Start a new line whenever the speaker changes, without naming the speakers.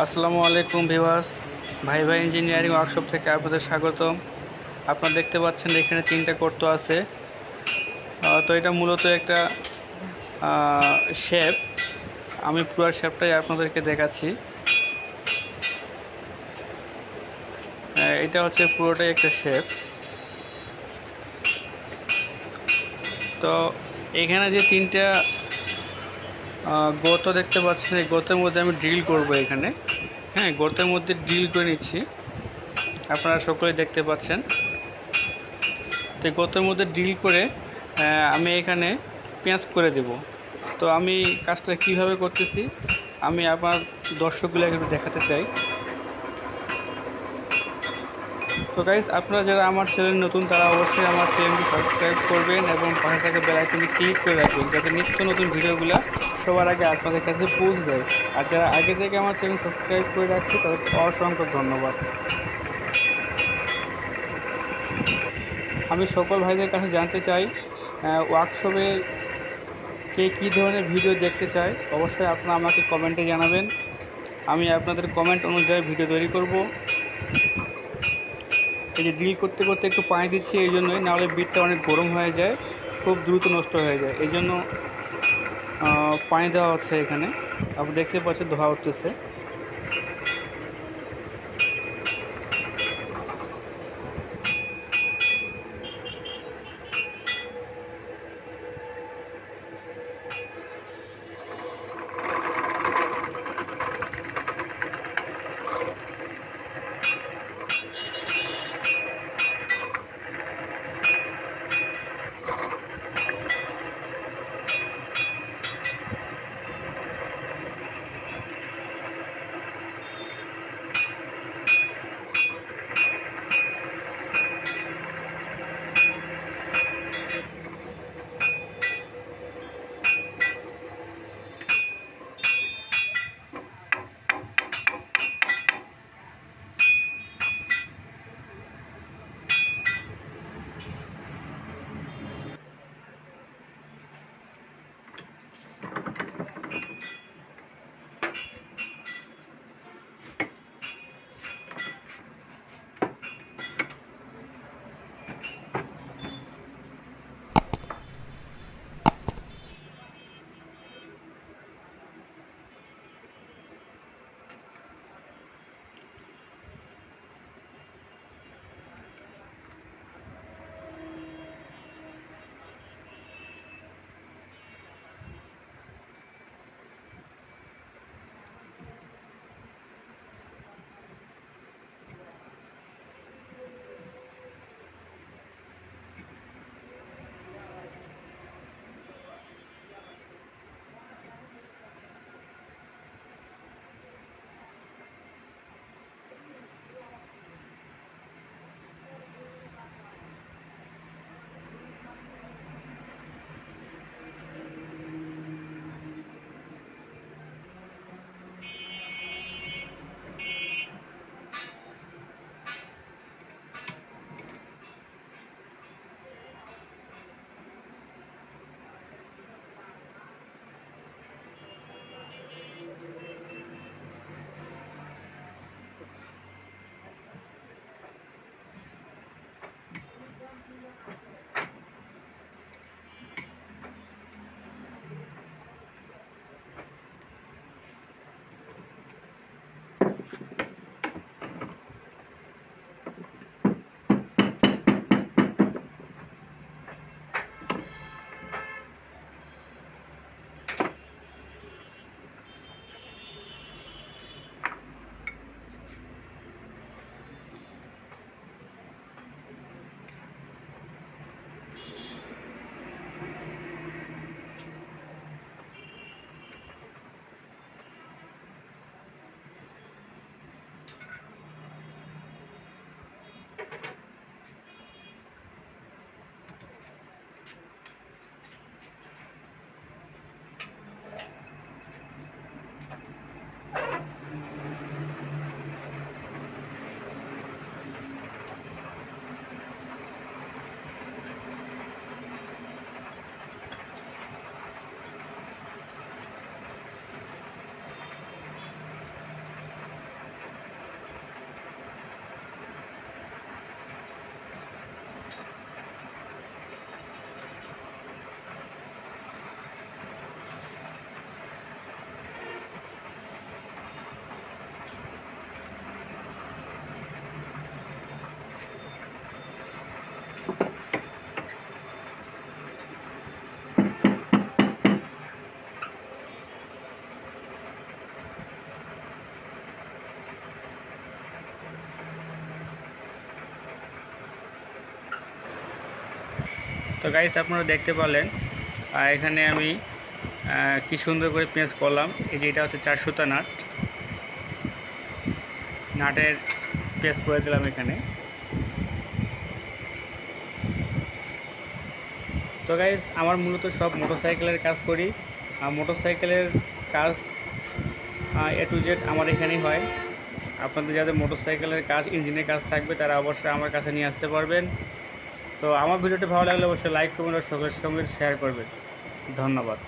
আসসালামু আলাইকুম ভিউয়ার্স, ভাই ভাই ইঞ্জিনিয়ারিং ওয়ার্কশপ থেকে আপনাদের স্বাগতম। আপনারা দেখতে পাচ্ছেন এখানে তিনটা গর্ত আছে। তো এটা মূলত একটা শেপ। আমি পুরো শেপটাই আপনাদেরকে দেখাচ্ছি। এটা হচ্ছে পুরোটাই একটা শেপ। তো এখানে যে তিনটা গর্ত দেখতে পাচ্ছেন, এই গর্তের মধ্যে আমি ড্রিল করব এখানে। হ্যাঁ, গর্তের মধ্যে ড্রিল করে নিচ্ছি, আপনারা সকলেই দেখতে পাচ্ছেন। তো গর্তের মধ্যে ড্রিল করে আমি এখানে পেঁয়াজ করে দেব। তো আমি কাজটা কিভাবে করতেছি আমি আমার দর্শকগুলোকে একটু দেখাতে চাই। তো গাইস, আপনারা যারা আমার চ্যানেল নতুন তারা অবশ্যই আমার চ্যানেলটি সাবস্ক্রাইব করবেন এবং পাশে থাকা বেল আইকনটি ক্লিক করে রাখবেন, যাতে নিত্য নতুন ভিডিওগুলো সবার আগে আপনাদের কাছে পৌঁছে যায়। আর যারা আগে থেকে আমার চ্যানেল সাবস্ক্রাইব করে রাখছে তাদেরকে অসংখ্য ধন্যবাদ। আমি সকল ভাইদের কাছে জানতে চাই, ওয়ার্কশপে কে কী ধরনের ভিডিও দেখতে চায় অবশ্যই আপনারা আমাকে কমেন্টে জানাবেন। আমি আপনাদের কমেন্ট অনুযায়ী ভিডিও তৈরি করব। এই যে ড্রিল করতে করতে একটু পানি দিচ্ছি এই জন্যই, নাহলে বিটটা অনেক গরম হয়ে যায়, খুব দ্রুত নষ্ট হয়ে যায়, এই জন্য পানি দেওয়া হচ্ছে এখানে। আপনি দেখতে পাচ্ছেন ধোয়া উঠতেছে। তো গাইস আপনারা দেখতে পেলেন এখানে আমি কি সুন্দর করে পেঁচ করলাম। এই যে এটা হচ্ছে 4 সুতা নাটের পেঁচ করে দিলাম এখানে। তো গাইস আমার মূলত সব মোটরসাইকেলের কাজ করি, মোটরসাইকেলের কাজ A to Z আমার এখানেই হয়। আপনাদের যাদের মোটরসাইকেলের কাজ, ইঞ্জিনের কাজ থাকবে তারা অবশ্যই আমার কাছে নিয়ে আসতে পারবেন। তো আমার ভিডিওটি ভালো লাগলে অবশ্যই লাইক করবেন আর সকলের সঙ্গে শেয়ার করবেন। ধন্যবাদ।